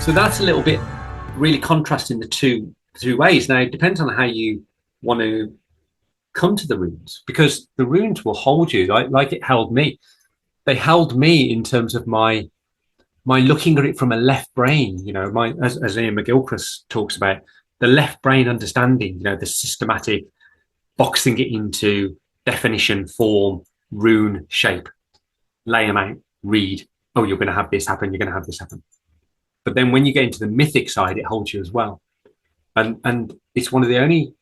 So that's a little bit really contrasting the two ways. Now it depends on how you want to come to the runes, because the runes will hold you like it held me. They held me in terms of my looking at it from a left brain, my as Ian McGilchrist talks about, the left brain understanding, the systematic boxing it into definition, form, rune, shape, lay them out, read. Oh, you're going to have this happen. You're going to have this happen. But then when you get into the mythic side, it holds you as well. And it's one of the only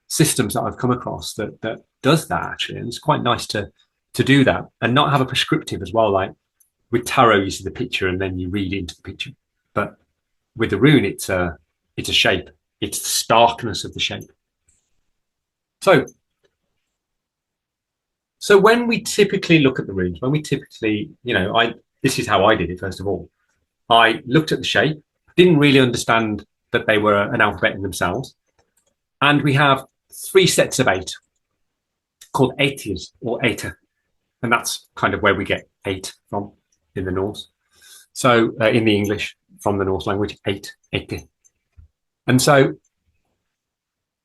systems that I've come across that does that, actually. And it's quite nice to do that and not have a prescriptive as well. Like with tarot, you see the picture and then you read into the picture. But with the rune, it's a shape. It's the starkness of the shape. So when we typically look at the runes, this is how I did it, first of all. I looked at the shape, didn't really understand that they were an alphabet in themselves. And we have 3 sets of 8 called eighties or eta. And that's kind of where we get 8 from in the Norse. So in the English, from the Norse language, 8, eighty. And so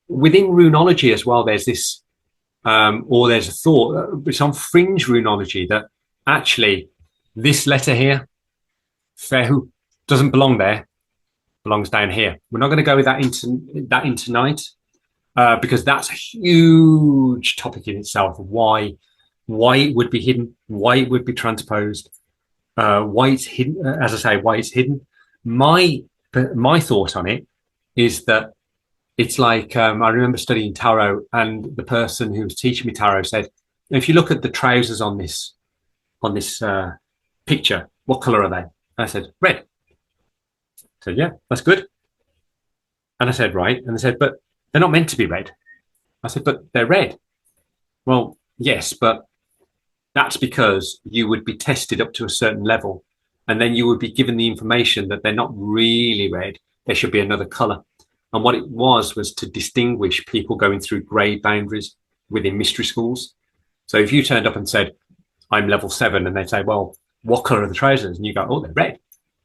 within runology as well, there's this, or there's a thought, it's on fringe runology, that actually this letter here, fehu, doesn't belong there, belongs down here. We're not going to go with that into tonight, because that's a huge topic in itself. Why it would be hidden, why it would be transposed, why it's hidden. As I say, why it's hidden. My thought on it is that it's like, I remember studying tarot, and the person who was teaching me tarot said, if you look at the trousers on this picture, what color are they? And I said, red. I said, yeah, that's good. And I said, right. And they said, but they're not meant to be red. I said, but they're red. Well, yes, but that's because you would be tested up to a certain level, and then you would be given the information that they're not really red. There should be another color. And what it was to distinguish people going through grade boundaries within mystery schools. So if you turned up and said, I'm level 7, and they'd say, well, what color are the trousers? And you go, oh, they're red.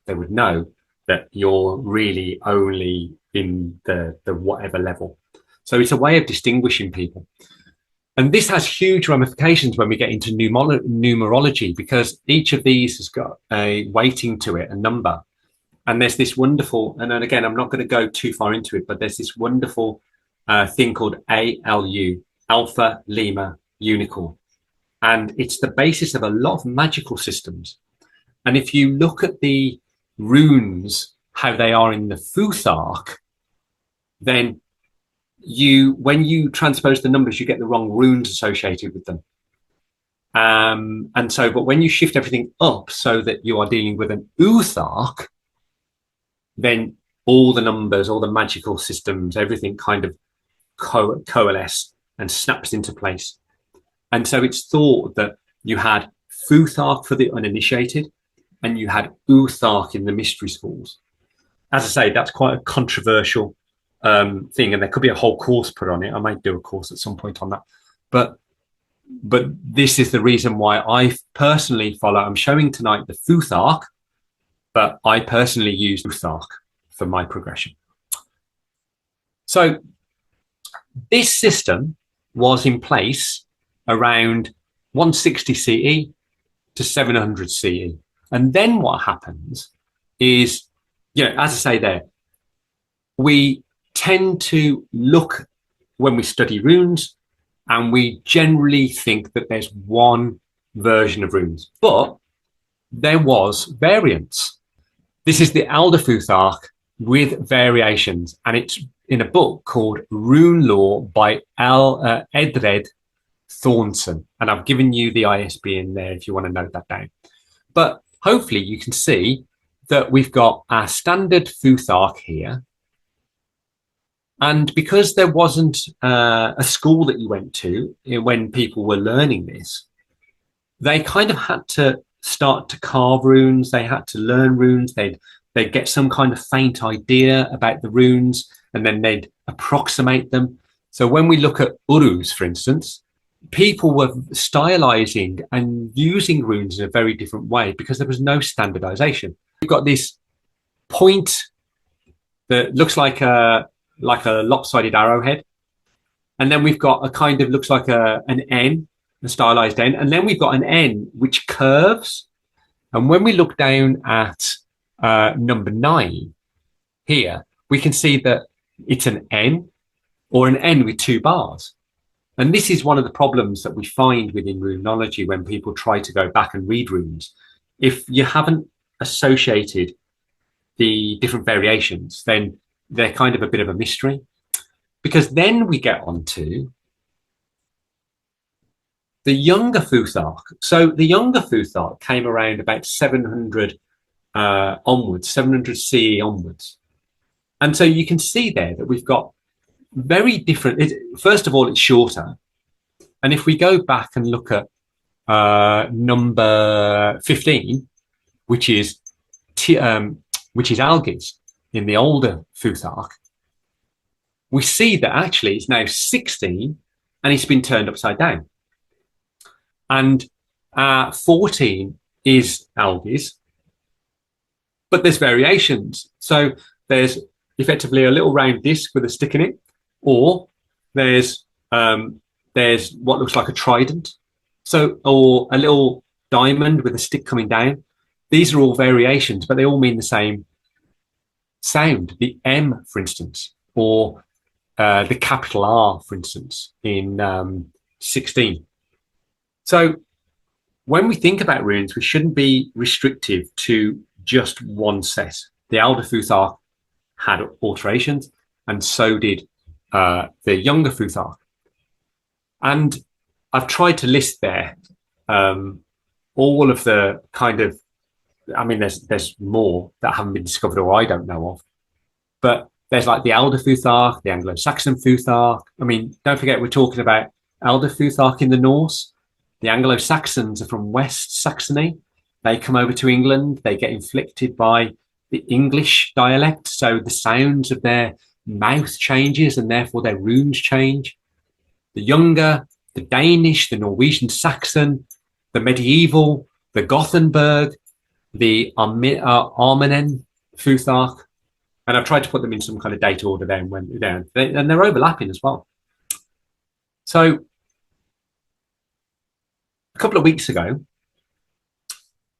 They would know that you're really only in the whatever level. So it's a way of distinguishing people. And this has huge ramifications when we get into numerology, because each of these has got a weighting to it, a number. And there's this wonderful, and then again, I'm not going to go too far into it, but there's this wonderful thing called ALU, Alpha Lima Unicorn. And it's the basis of a lot of magical systems. And if you look at the runes, how they are in the Futhark, then when you transpose the numbers, you get the wrong runes associated with them. But when you shift everything up so that you are dealing with an Uthark, then all the numbers, all the magical systems, everything kind of coalesce and snaps into place. And so it's thought that you had Futhark for the uninitiated, and you had Uthark in the mystery schools. As I say, that's quite a controversial thing, and there could be a whole course put on it. I might do a course at some point on that. But this is the reason why I personally follow. I'm showing tonight the Futhark, but I personally use Uthark for my progression. So this system was in place around 160 CE to 700 CE. And then what happens is, as I say there, we tend to look when we study runes, and we generally think that there's one version of runes, but there was variants. This is the Elder Futhark with variations, and it's in a book called Rune Law by Edred Thornson. And I've given you the ISB in there if you want to note that down. But hopefully you can see that we've got our standard Futhark here. And because there wasn't a school that you went to when people were learning this, they kind of had to start to carve runes. They had to learn runes. They'd get some kind of faint idea about the runes, and then they'd approximate them. So when we look at urus, for instance, people were stylizing and using runes in a very different way because there was no standardization. You've got this point that looks like a lopsided arrowhead, and then we've got a kind of looks like an N, a stylized N, and then we've got an N which curves. And when we look down at number 9 here, we can see that it's an N or an N with 2 bars. And this is one of the problems that we find within runology when people try to go back and read runes. If you haven't associated the different variations, then they're kind of a bit of a mystery. Because then we get on to the younger Futhark. So the younger Futhark came around about 700 onwards, 700 CE onwards. And so you can see there that we've got very different. First of all, it's shorter. And if we go back and look at number 15, which is Algiz in the older Futhark, we see that actually it's now 16 and it's been turned upside down. And 14 is Algiz, but there's variations. So there's effectively a little round disc with a stick in it, or there's what looks like a trident, so or a little diamond with a stick coming down. These are all variations, but they all mean the same sound. The M, for instance, or the capital R, for instance, in 16. So when we think about runes, we shouldn't be restrictive to just one set. The Elder Futhark had alterations, and so did the younger Futhark. And I've tried to list there all of the kind of, I mean, there's more that haven't been discovered or I don't know of, but there's like the Elder Futhark, the Anglo-Saxon Futhark. I mean, don't forget we're talking about Elder Futhark in the Norse. The Anglo-Saxons are from West Saxony. They come over to England. They get inflicted by the English dialect. So the sounds of their mouth changes and therefore their runes change. The younger, the Danish, the Norwegian Saxon, the medieval, the Gothenburg, the Armenen Futhark. And I've tried to put them in some kind of date order there and went down. And they're overlapping as well. So a couple of weeks ago,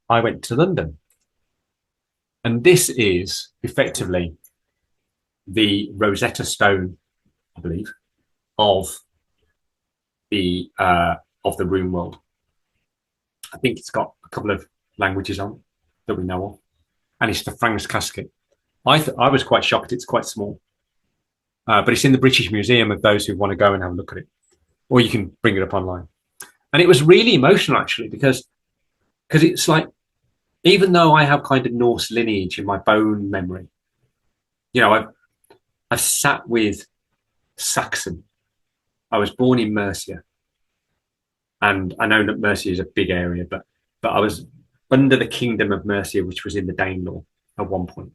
I went to London. And this is effectively the Rosetta Stone, I believe, of the rune world. I think it's got a couple of languages on that we know of. And it's the Franks casket. I was quite shocked. It's quite small. But it's in the British Museum of those who want to go and have a look at it. Or you can bring it up online. And it was really emotional, actually, because it's like, even though I have kind of Norse lineage in my bone memory, you know, I've sat with Saxon. I was born in Mercia. And I know that Mercia is a big area, but I was under the kingdom of Mercia, which was in the Danelaw at one point.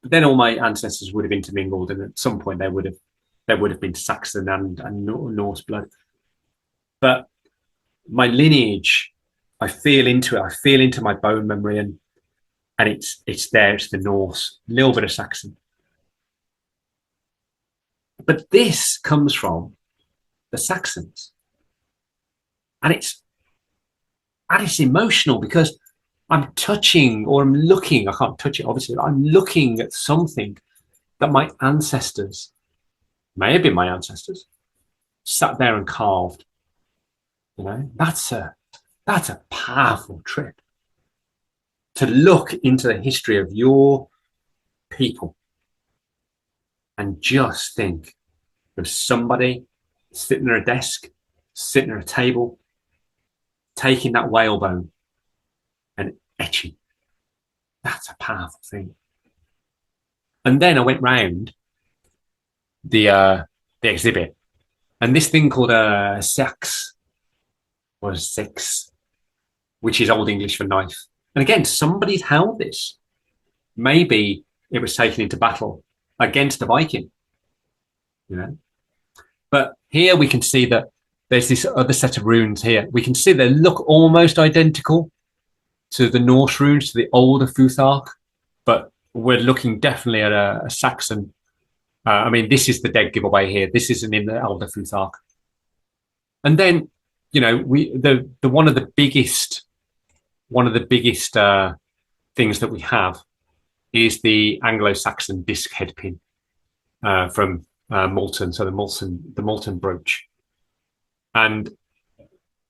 But then all my ancestors would have intermingled, and at some point there would have been Saxon and Norse blood. But my lineage, I feel into it. I feel into my bone memory, and it's there. It's the Norse, a little bit of Saxon. But this comes from the Saxons, and it's emotional because I'm touching, or I'm looking. I can't touch it, obviously. But I'm looking at something that my ancestors, may have been my ancestors, sat there and carved. You know, that's a powerful trip to look into the history of your people and just think of somebody sitting at a desk, sitting at a table, taking that whalebone and etching. That's a powerful thing. And then I went round the exhibit, and this thing called a sex, which is Old English for knife. And again, somebody's held this. Maybe it was taken into battle against a Viking, you know. But here we can see that there's this other set of runes here. We can see they look almost identical to the Norse runes, to the older Futhark, but we're looking definitely at a Saxon. I mean, this is the dead giveaway here. This isn't in the Elder Futhark. And then, we the one of the biggest things that we have is the Anglo-Saxon disc head pin from Malton, so the Malton brooch, and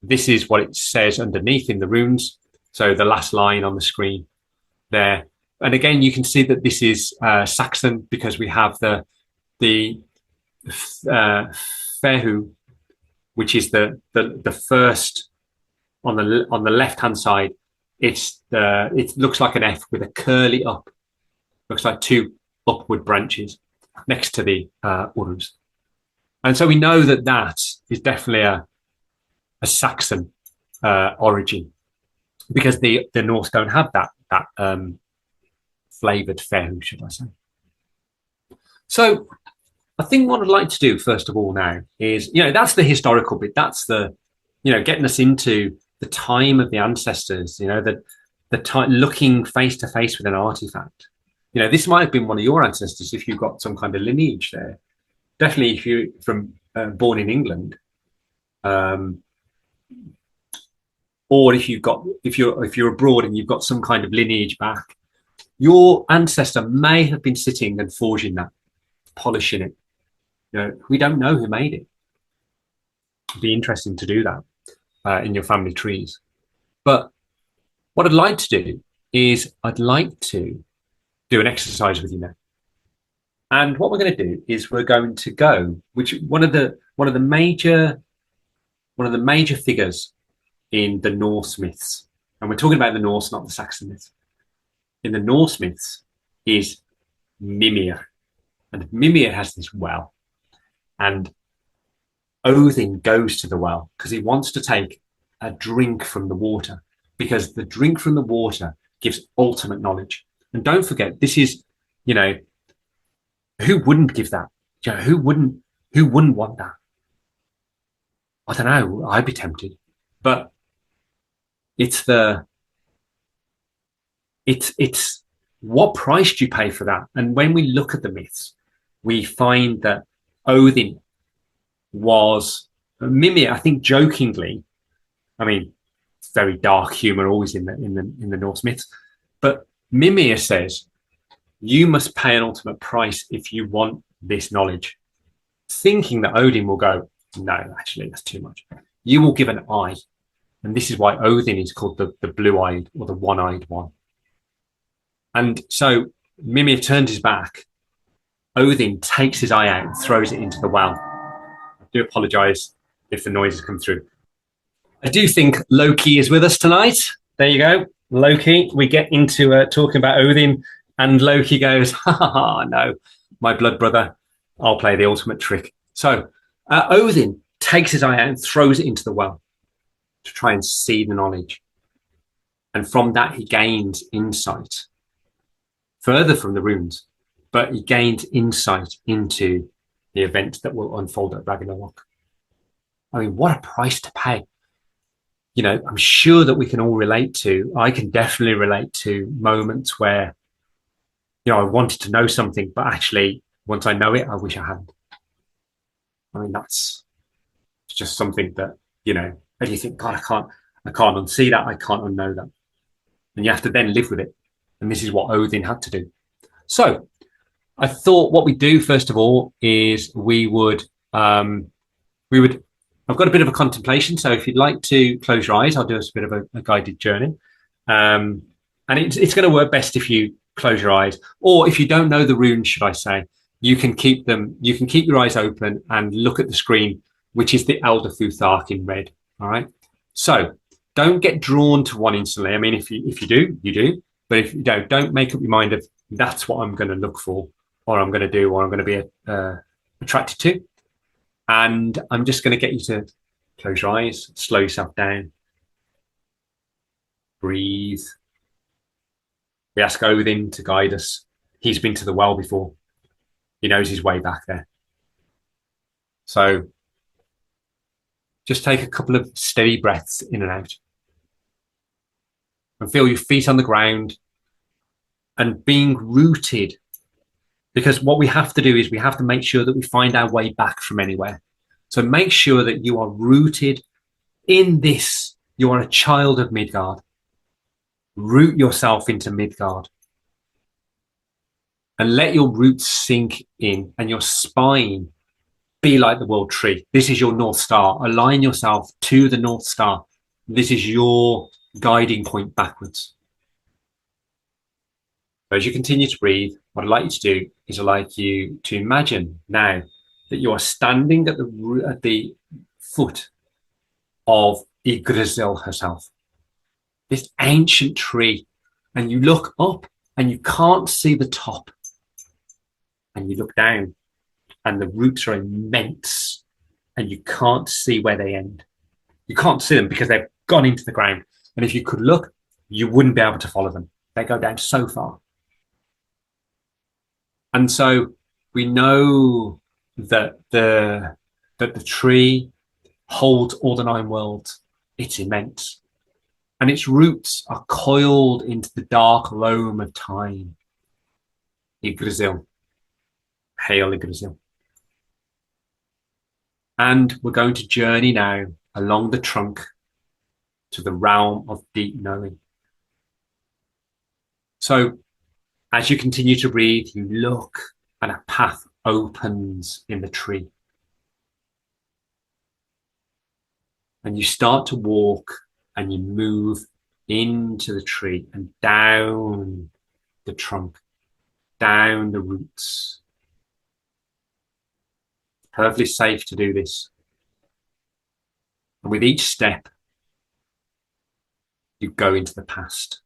this is what it says underneath in the runes. So the last line on the screen there, and again you can see that this is Saxon because we have the Fehu, which is the first on the left hand side. It looks like an F with a curly up, looks like two upward branches next to the Urus. And so we know that that is definitely a Saxon origin because the Norse don't have that flavoured fehu, should I say. So I think what I'd like to do first of all now is, that's the historical bit. That's the, getting us into the time of the ancestors, the time looking face to face with an artifact. This might have been one of your ancestors if you've got some kind of lineage there. Definitely if you're from born in England, or if you're abroad and you've got some kind of lineage back, your ancestor may have been sitting and forging that, polishing it. We don't know who made it. It'd be interesting to do that in your family trees. But what I'd like to do is I'd like to do an exercise with you now. And what we're going to do is we're going to go, which one of the major figures in the Norse myths, and we're talking about the Norse, not the Saxon myths. In the Norse myths is Mimir, and Mimir has this well, and Odin goes to the well because he wants to take a drink from the water, because the drink from the water gives ultimate knowledge. And don't forget, this is, who wouldn't give that? Who wouldn't want that? I don't know. I'd be tempted, but it's what price do you pay for that? And when we look at the myths, we find that Odin was Mimir. I think jokingly, I mean, it's very dark humor always in the Norse myths, but Mimir says, you must pay an ultimate price if you want this knowledge, thinking that Odin will go, no, actually, that's too much. You will give an eye. And this is why Odin is called the blue-eyed or the one-eyed one. And so Mimir turns his back. Odin takes his eye out and throws it into the well. I do apologise if the noise has come through. I do think Loki is with us tonight. There you go. Loki. We get into talking about Odin, and Loki goes, ha ha ha, no, my blood brother, I'll play the ultimate trick. So Odin takes his eye out and throws it into the well to try and see the knowledge. And from that, he gains insight further from the runes, but he gains insight into the events that will unfold at Ragnarok. I mean, what a price to pay. I'm sure that we can all relate to, I can definitely relate to moments where, I wanted to know something, but actually, once I know it, I wish I hadn't. I mean, that's just something that, and you think, God, I can't unsee that. I can't unknow that. And you have to then live with it. And this is what Odin had to do. So I thought what we do, first of all, is we would, I've got a bit of a contemplation. So if you'd like to close your eyes, I'll do us a bit of a guided journey. And it's going to work best if you close your eyes, or if you don't know the runes, should I say, you can keep your eyes open and look at the screen, which is the Elder Futhark in red. All right. So don't get drawn to one instantly. I mean, if you do, you do. But if you don't make up your mind of that's what I'm going to look for, or I'm going to do, or I'm going to be attracted to. And I'm just going to get you to close your eyes, slow yourself down, breathe. We ask Odin to guide us. He's been to the well before. He knows his way back there. So just take a couple of steady breaths in and out. And feel your feet on the ground and being rooted, because what we have to do is we have to make sure that we find our way back from anywhere. So make sure that you are rooted in this. You are a child of Midgard. Root yourself into Midgard and let your roots sink in and your spine be like the world tree. This is your North Star. Align yourself to the North Star. This is your guiding point backwards. As you continue to breathe, what I'd like you to do is I'd like you to imagine now that you are standing at the foot of Yggdrasil herself, this ancient tree, and you look up and you can't see the top, and you look down and the roots are immense and you can't see where they end. You can't see them because they've gone into the ground, and if you could look, you wouldn't be able to follow them. They go down so far. And so we know that the tree holds all the nine worlds. It's immense. And its roots are coiled into the dark loam of time. Yggdrasil. Hail Yggdrasil. And we're going to journey now along the trunk to the realm of deep knowing. So as you continue to breathe, you look and a path opens in the tree. And you start to walk and you move into the tree and down the trunk, down the roots. Perfectly safe to do this. And with each step, you go into the past.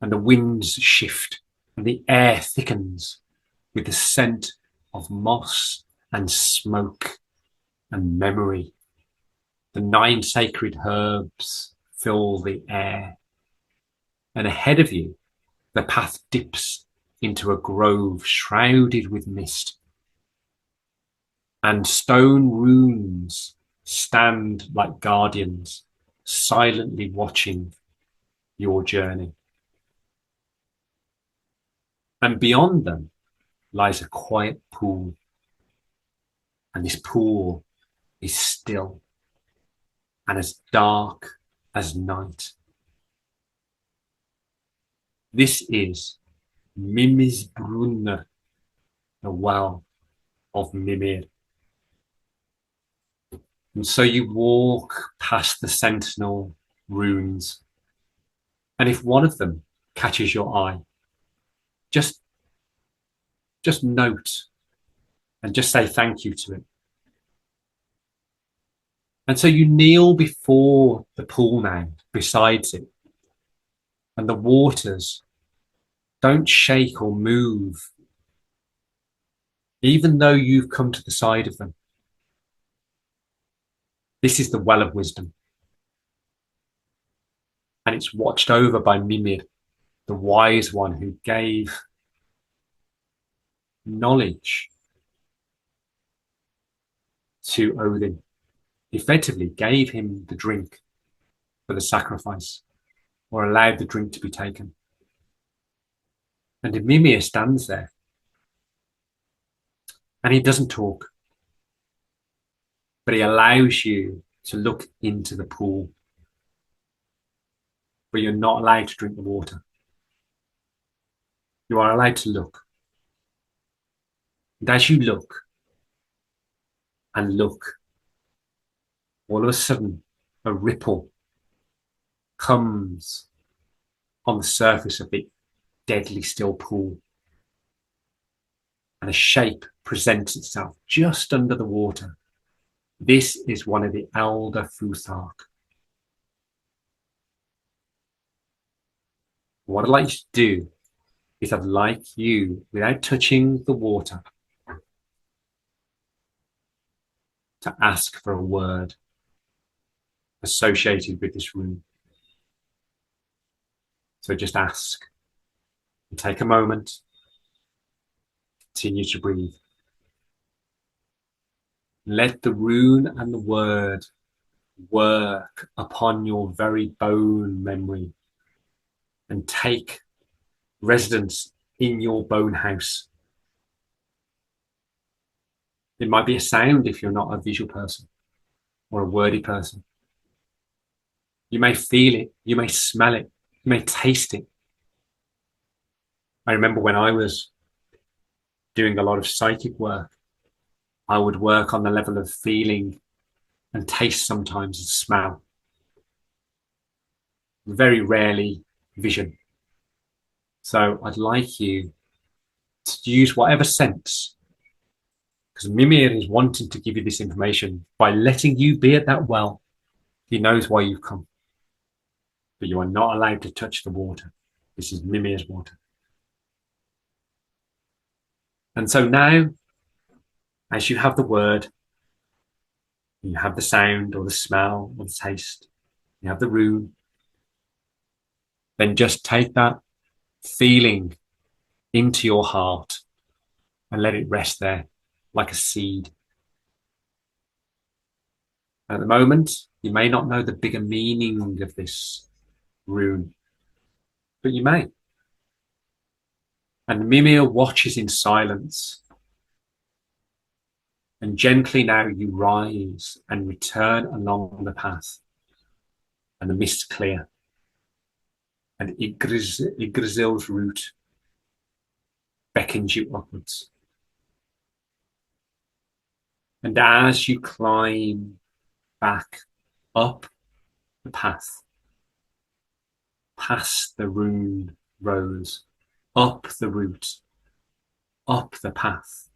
And the winds shift and the air thickens with the scent of moss and smoke and memory. The 9 sacred herbs fill the air. And ahead of you, the path dips into a grove shrouded with mist. And stone runes stand like guardians, silently watching your journey. And beyond them lies a quiet pool. And this pool is still and as dark as night. This is Mimir's Brunner, the well of Mimir. And so you walk past the sentinel runes. And if one of them catches your eye, just note and just say thank you to it. And so you kneel before the pool now, besides it. And the waters don't shake or move, even though you've come to the side of them. This is the well of wisdom. And it's watched over by Mimir, the wise one who gave knowledge to Odin. Effectively gave him the drink for the sacrifice, or allowed the drink to be taken. And Mimir stands there and he doesn't talk, but he allows you to look into the pool, but you're not allowed to drink the water. You are allowed to look. And as you look and look, all of a sudden a ripple comes on the surface of the deadly still pool, and a shape presents itself just under the water. This is one of the elder Futhark. What I'd like you to do is I'd like you, without touching the water, to ask for a word associated with this room. So just ask and take a moment. Continue to breathe. Let the rune and the word work upon your very bone memory and take residence in your bone house. It might be a sound if you're not a visual person or a wordy person. You may feel it, you may smell it, you may taste it. I remember when I was doing a lot of psychic work, I would work on the level of feeling and taste sometimes and smell. Very rarely vision. So I'd like you to use whatever sense, because Mimir is wanting to give you this information by letting you be at that well. He knows why you've come, but you are not allowed to touch the water. This is Mimir's water. And so now, as you have the word, you have the sound or the smell or the taste, you have the rune, then just take that feeling into your heart and let it rest there like a seed. At the moment, you may not know the bigger meaning of this rune, but you may. And Mimir watches in silence. And gently now you rise and return along the path. And the mist clear. And Yggdrasil's root beckons you upwards. And as you climb back up the path, past the rune rose, up the root, up the path,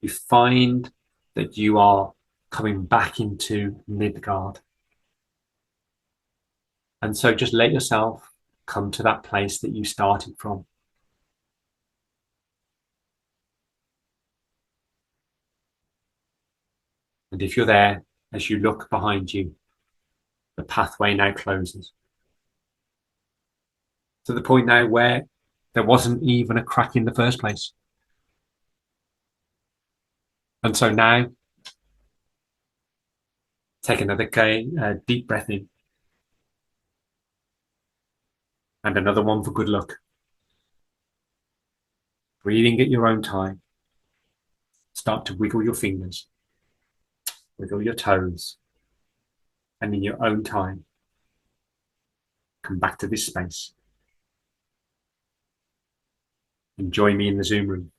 you find that you are coming back into Midgard. And so just let yourself come to that place that you started from. And if you're there, as you look behind you, the pathway now closes. To the point now where there wasn't even a crack in the first place. And so now, take another deep breath in. And another one for good luck. Breathing at your own time. Start to wiggle your fingers, wiggle your toes, and in your own time, come back to this space and join me in the Zoom room.